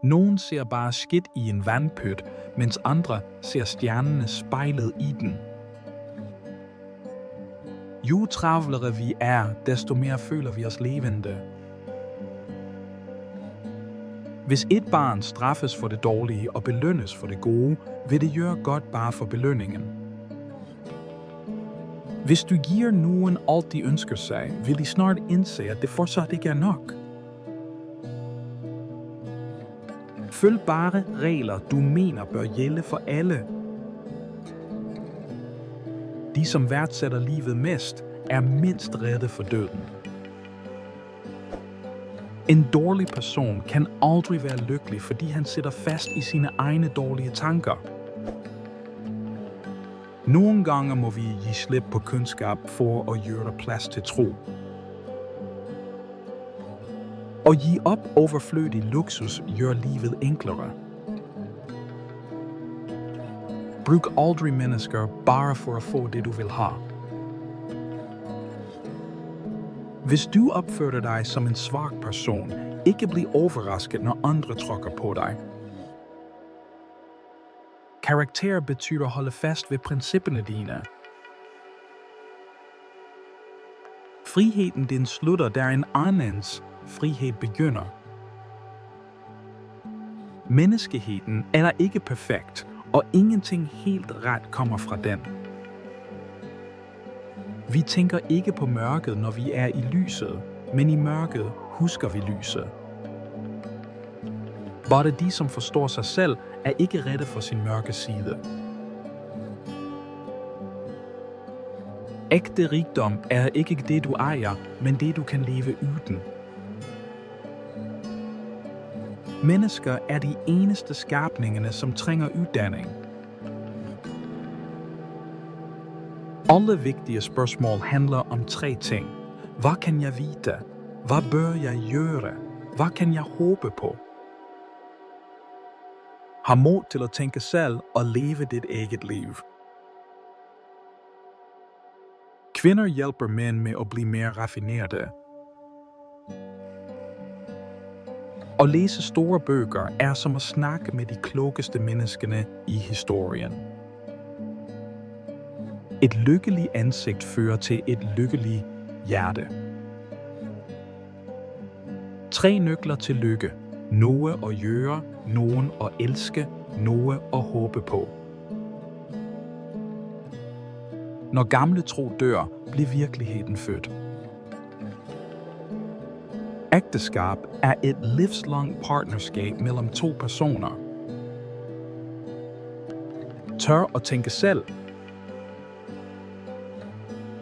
Nogen ser bare skidt i en vandpyt, mens andre ser stjernene spejlet i den. Jo travlere vi er, desto mere føler vi os levende. Hvis et barn straffes for det dårlige og belønnes for det gode, vil det gøre godt bare for belønningen. Hvis du giver nogen alt de ønsker sig, vil de snart indse, at det fortsat ikke er nok. Følg bare regler, du mener bør gælde for alle. De, som værdsætter livet mest, er mindst redde for døden. En dårlig person kan aldrig være lykkelig, fordi han sidder fast i sine egne dårlige tanker. Nogle gange må vi give slip på kundskab for at gøre plads til tro. Og give op overflødig luksus gør livet enklere. Brug aldrig mennesker bare for at få det, du vil have. Hvis du opfører dig som en svag person, ikke bliv overrasket, når andre trykker på dig. Karakter betyder at holde fast ved principperne dine. Friheden din slutter, der en andens frihed begynder. Menneskeheden er ikke perfekt, og ingenting helt ret kommer fra den. Vi tænker ikke på mørket, når vi er i lyset, men i mørket husker vi lyset. Bare de, som forstår sig selv, er ikke redde for sin mørke side. Ægte rigdom er ikke det, du ejer, men det, du kan leve uden. Mennesker er de eneste skabningerne, som trænger uddannelse. Alle vigtige spørgsmål handler om 3 ting. Hvad kan jeg vide? Hvad bør jeg gøre? Hvad kan jeg håbe på? Ha' mod til at tænke selv og leve dit eget liv. Kvinder hjælper mænd med at blive mere raffinerede. At læse store bøger er som at snakke med de klogeste menneskene i historien. Et lykkeligt ansigt fører til et lykkeligt hjerte. 3 nøgler til lykke. Noget at gøre, nogen at elske, noget at håbe på. Når gamle tro dør, bliver virkeligheden født. Ægteskab er et livslangt partnerskab mellem 2 personer. Tør at tænke selv.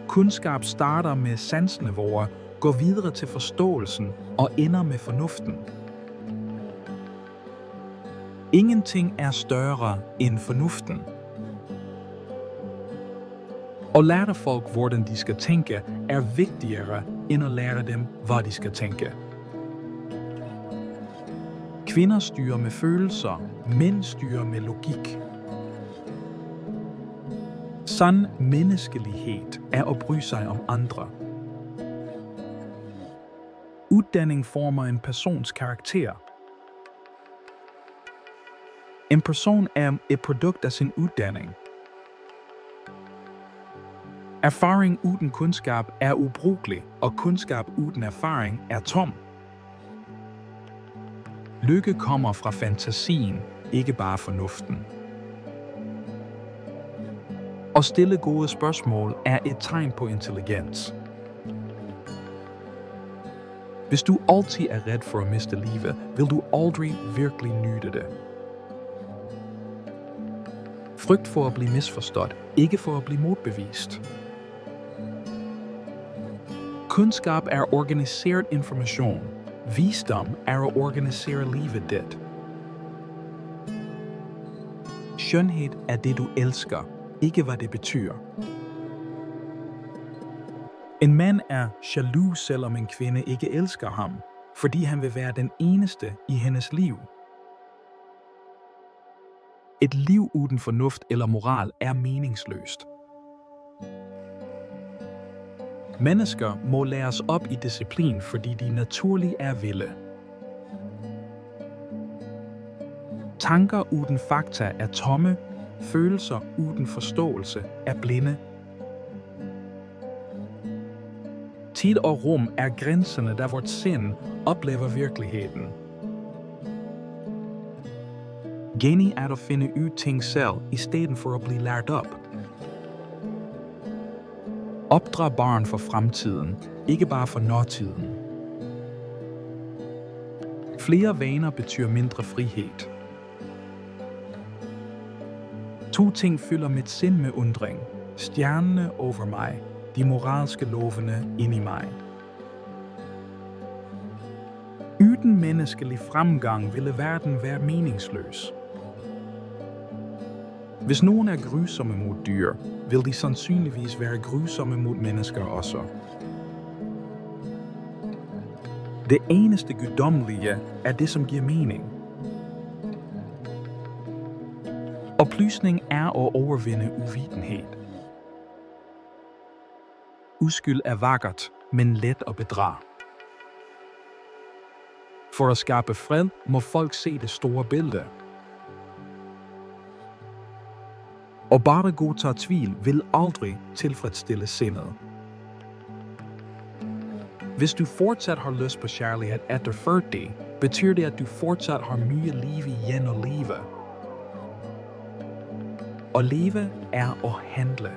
Kundskab starter med sansniveauer, går videre til forståelsen og ender med fornuften. Ingenting er større end fornuften. At lære folk, hvordan de skal tænke, er vigtigere end at lære dem, hvad de skal tænke. Kvinder styrer med følelser, mænd styrer med logik. Sand menneskelighed er at bry sig om andre. Uddannelse former en persons karakter. En person er et produkt af sin uddannelse. Erfaring uden kundskab er ubrugelig, og kundskab uden erfaring er tom. Lykke kommer fra fantasien, ikke bare fornuften. At stille gode spørgsmål er et tegn på intelligens. Hvis du altid er red for at miste livet, vil du aldrig virkelig nyde det. Frygt for at blive misforstået, ikke for at blive modbevist. Kundskab er organiseret information. Visdom er at organisere livet dit. Skønhed er det, du elsker, ikke hvad det betyder. En mand er jaloux, selvom en kvinde ikke elsker ham, fordi han vil være den eneste i hendes liv. Et liv uden fornuft eller moral er meningsløst. Mennesker må læres op i disciplin, fordi de naturligt er vilde. Tanker uden fakta er tomme, følelser uden forståelse er blinde. Tid og rum er grænserne, der vort sind oplever virkeligheden. Geni er at finde ud ting selv, i stedet for at blive lært op. Opdra barn for fremtiden, ikke bare for nåtiden. Flere vaner betyder mindre frihed. 2 ting fylder mit sind med undring. Stjernene over mig, de moralske lovene ind i mig. Uden menneskelig fremgang ville verden være meningsløs. Hvis nogen er grusomme mod dyr, vil de sandsynligvis være grusomme mod mennesker også. Det eneste guddommelige er det, som giver mening. Oplysning er at overvinde uvitenhed. Uskyld er vakkert, men let at bedra. For at skabe fred må folk se det store billede. Og bare godtage tvivl vil aldrig tilfredsstille sindet. Hvis du fortsat har lyst på kærlighed efter 40, betyder det, at du fortsat har mye liv igen at leve. At leve er at handle.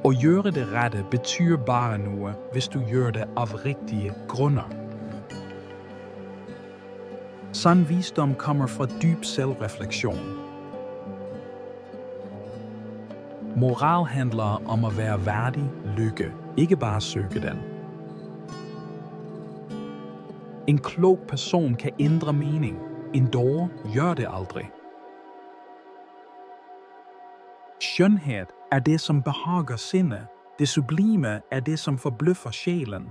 At gøre det rette betyder bare noget, hvis du gør det af rigtige grunder. Sand visdom kommer fra dyb selvreflektion. Moral handler om at være værdig lykke, ikke bare søge den. En klog person kan ændre mening, en dårer gør det aldrig. Skønhed er det, som behager sindet. Det sublime er det, som forbløffer sjælen.